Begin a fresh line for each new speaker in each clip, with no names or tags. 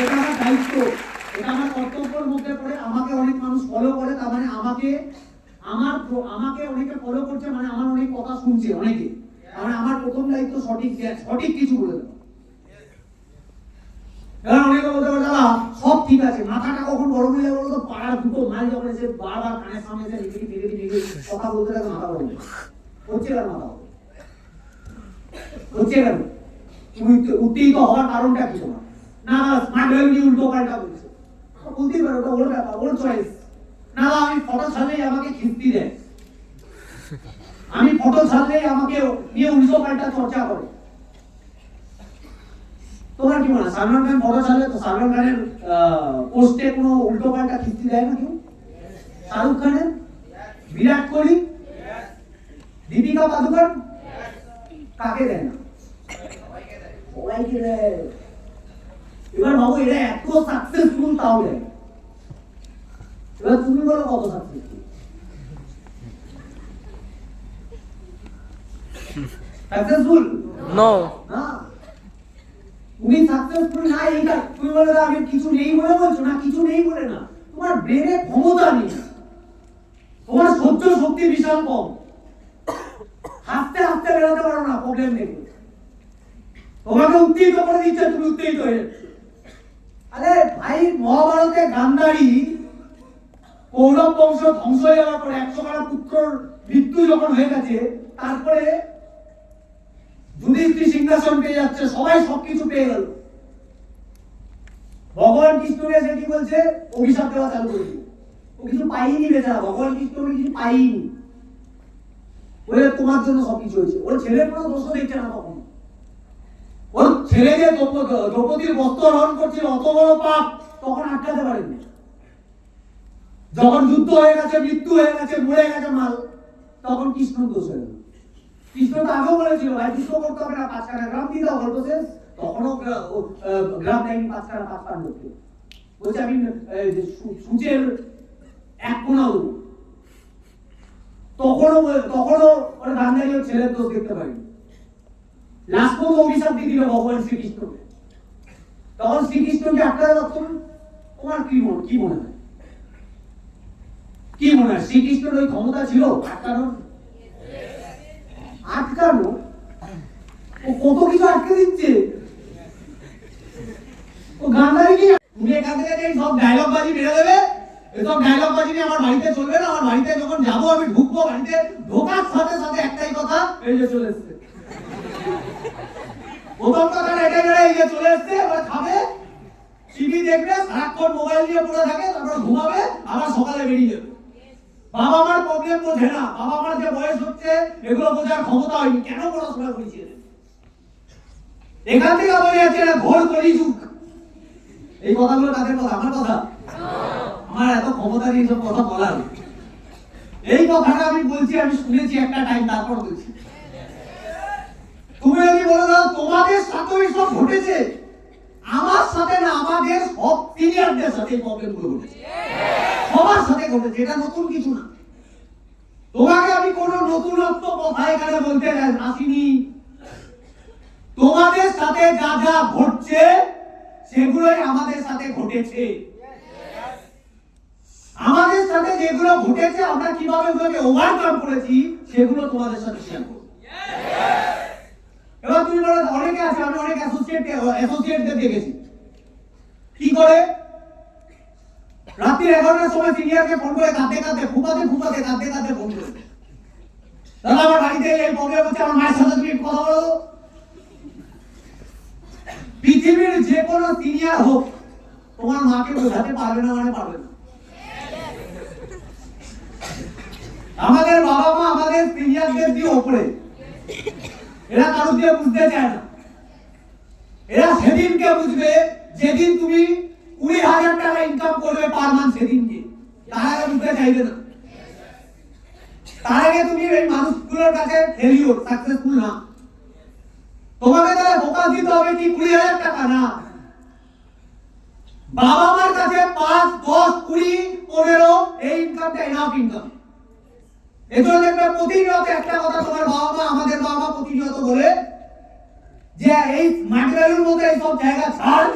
এটা আমার দায়িত্ব, এটা আমার কর্তব্যের মধ্যে পড়ে। আমাকে অনেক মানুষ ফলো করে, তার মানে আমাকে অনেকে ফলো করছে, মানে আমার অনেক কথা শুনছে অনেকে, মানে আমার প্রথম দায়িত্ব সঠিক কিছু বলে দেওয়া। অনেকে বলতে পারে দাদা সব ঠিক আছে, মাথাটা কখন গরম হয়ে যাবে বলতো, পাড়ার দুটো মাইল যখন এসে বারবার কানের সামনে এসে নেগেটিভ কথা বলতে থাকে, মাথা গরম হচ্ছে কেন? মাথা হচ্ছে কেন? তুমি উত্তেজিত হওয়ার কারণটা কি তোমার? না স্মার্ট ভ্যালু উল্টো পাল্টা বলছে, বলতেই পারো, ওটা ওর ব্যাপার, ওর চয়েস। না আমি ফটো ছাড়লেই আমাকে খিস্তি দেয়, আমি ফটো ছাড়লেই আমাকে নিয়ে উল্টো পাল্টা চর্চা করে। তোমার কি মনে হয় সালমান খান ফটো ছাড়লে তো সালমান খানের পোস্টে কোনো উল্টো পাল্টা খিস্তি দেয় না কেউ? শাহরুখ খানের, বিরাট কোহলি, দীপিকা পাদুকোন, কাকে দেয় না? সবাইকে দেয়। এবার বাবু এরা এত সাকসেসফুল তাও দেয়। এবার তুমি বলো কত সাকসেসফুল? সাকসেসফুল
নো
না, তুমি সাকসেসফুল না। এইটা তুমি বলে আমি কিছু নেই বলে বলছো না, কিছু নেই বলে না, তোমার ব্রেনে ক্ষমতা নেই, তোমার সহ্য শক্তি বিশাল কম, হাসতে হাসতে বেরোতে পারো না প্রবলেম নেই, তোমাকে উত্তেজিত করে দিচ্ছে, তুমি উত্তেজিত হয়ে যাচ্ছ। আরে ভাই মহাভারতে গান্ধারী কৌরব বংশ ধ্বংস হয়ে যাওয়ার পরে 100 পুত্রর মৃত্যু যখন হয়ে গেছে, তারপরে যুধিষ্ঠির সিংহাসন পেয়ে যাচ্ছে, সবাই সবকিছু পেয়ে গেল, ভগবান কৃষ্ণকে সে কি বলছে, অভিশাপ দেওয়া চালু করে দিল। ও কিছু পাইনি বেচারা, ভগবান কৃষ্ণকে কিছু পাইনি, বলে তোমার জন্য সবকিছু হয়েছে। ওর ছেলের কোনো দোষ দেখছে না তখন, ওর ছেলে যে দ্রৌপদীর বস্ত্র হরণ করছিল অত বড় পাপ, তখন আটকাতে পারেনি। যখন যুদ্ধ হয়ে গেছে, মৃত্যু হয়ে গেছে, মরে গেছে মাল, তখন কৃষ্ণ দোষ হয়ে গেল। কৃষ্ণ তো আগেও বলেছিল ভাই যুদ্ধ করতে হবে না, 5 গ্রাম দিয়ে দাও, গল্প শেষ। তখনও গ্রাম দেয়নি 5 পাণ্ডবকে, বলছে আমি সূচের 1 কোণা দেবো। তখনও ওর গান্ধারী ওর ছেলের দোষ দেখতে পারিনি। লাস্ট পর্যন্ত অভিশাপ দিয়ে দিল ভগবান শ্রীকৃষ্ণকে। তখন শ্রীকৃষ্ণকে আটকাতে পারত না। তোমার কি মনে হয়, কি মনে হয় শ্রীকৃষ্ণের ওই ক্ষমতা ছিল আটকানো? ও কত কিছু আটকে দিচ্ছে। ও গান্ধারী কি তুমি এখান থেকে সব ডায়লগ বাজি মেরে দেবে, এসব ডায়লগ বাজি নিয়ে আমার বাড়িতে চলবে না। আমার বাড়িতে যখন যাবো, আমি ঢুকবো, বাড়িতে ঢোকার সাথে সাথে একটাই কথা, এই যে চলে এসছে, প্রথম কথাটা এটাই বেড়ে, এই যে চলে এসছে, এবার খাবে, টিভি দেখবে, সারাক্ষণ মোবাইল নিয়ে পড়ে থাকে, তারপর ঘুমাবে, আবার সকালে বেরিয়ে যাবে। বাবা মার প্রবলেম বোঝে না, বাবা মার যে বয়স হচ্ছে এগুলো বোঝার ক্ষমতা হয়নি, কেন পড়াশোনা করেছে। এখান থেকে বলে যাচ্ছে না ঘোর কলিযুগ। এই কথাগুলো কাদের কথা? আমার কথা? আমার এত ক্ষমতা নেই সব কথা বলার। এই কথাটা আমি বলছি, আমি শুনেছি একটা টাইম, তারপর বলছি। তুমি যদি বলো না তোমাদের সাথে সব ঘটেছে, আমার সাথে না, আমাদের সব সিনিয়রদের সাথে এই প্রবলেমগুলো ঘটেছে, সবার সাথে ঘটেছে, এটা নতুন কিছু না। তোমাকে আমি কোনো নতুনত্ব কথা এখানে বলতে আসিনি। তোমাদের সাথে যা যা ঘটছে সেগুলোই আমাদের সাথে ঘটেছে। আমাদের সাথে যেগুলো ঘটেছে আমরা কিভাবে ওগুলোকে ওভারকাম করেছি সেগুলো তোমাদের সাথে শেয়ার করব। এবার তুমি বলো অনেকে আছে, আমি অনেক অ্যাসোসিয়েটদের দেখেছি কি করে, রাত্রি 11টার সময় সিনিয়রকে ফোন করে কাঁদতে কাঁদতে ফুপাতে কাঁদতে ফোন করে, দাদা আমার বাড়িতে এই প্রবলেম হচ্ছে, আমার মায়ের সাথে তুমি কথা বলো। পৃথিবীর যে কোনো সিনিয়র হোক তোমার মাকে বোঝাতে পারবে না, মানে পারবে না। আমাদের বাবা মা আমাদের সিনিয়রদের দিয়ে ওপরে, এরা কারো দিয়ে বুঝতে চায় না। এরা সেদিনকে বুঝবে যেদিন তুমি 20,000 টাকা ইনকাম করবে পার মান্থ, সেদিনকে। তার আগে বুঝতে চাইবে না। তার আগে তুমি এই মানুষগুলোর কাছে ফেলিওর, সাকসেসফুল না। তোমাকে তাহলে ফোকাস দিতে হবে কি 20,000 টাকা না, বাবা মার কাছে 5, 10, 20, 15 এই ইনকামটা এনাফ ইনকাম। এজন্য দেখবে প্রতিনিয়ত একটা কথা তোমার বাবা মা, আমাদের বাবা মা প্রতিনিয়ত বলে যে এই ম্যাটেরিয়ালের মধ্যে এই সব জায়গা ছাড়,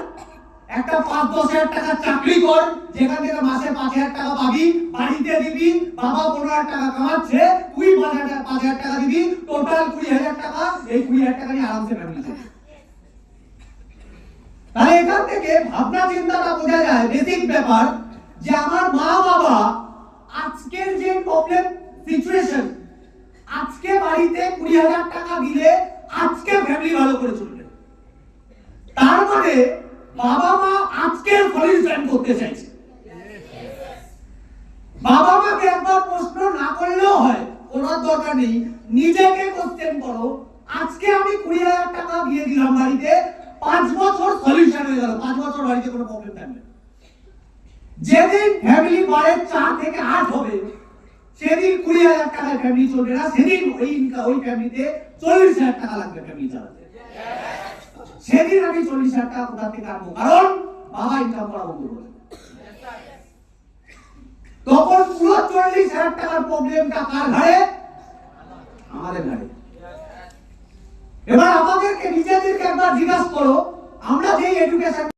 একটা 5-10 হাজার টাকার চাকরি কর, যেখান থেকে মাসে 5,000 টাকা পাবি, বাড়িতে দিবি, বাবা 15,000 টাকা কামাচ্ছে, তুই 5,000 টাকা দিবি, টোটাল 20,000 টাকা। এই 20,000 টাকা নিয়ে আরামসে ফ্যামিলি চলবে। তাহলে এখান থেকে ভাবনা চিন্তাটা বোঝা যায়, বেসিক ব্যাপার, যে আমার মা বাবা আজকের যে প্রবলেম সিচুয়েশন, আজকে বাড়িতে 20,000 টাকা দিলে আজকে ফ্যামিলি ভালো করে চলবে। তার মানে বাবা মা আজকের সলিউশন করতে চাইছে। বাবা মাকে একবার প্রশ্ন না করলেও হয়, করার দরকার নেই, নিজেকে কোশ্চেন করো, আজকে আমি 20,000 টাকা দিয়ে দিলাম বাড়িতে, 5 বছর সলিউশন হয়ে গেল, 5 বছর বাড়িতে কোনো প্রবলেম থাকবে না। যেদিন ফ্যামিলি বাড়ে 4 থেকে 8 হবে, সেদিন 20,000 টাকায় ফ্যামিলি চলবে না, সেদিন ওই ফ্যামিলিতে 40,000 টাকা লাগবে ফ্যামিলি চালাতে। সেদিন আমি 40,000 টাকা কোথা থেকে আনবো? কারণ বাবা ইনকাম করা বন্ধ করে। তখন পুরো 40,000 টাকার প্রবলেমটা কার ঘাড়ে? আমাদের ঘাড়ে। এবার আমাদেরকে নিজেদেরকে একবার জিজ্ঞাসা করো, আমরা যে এডুকেশন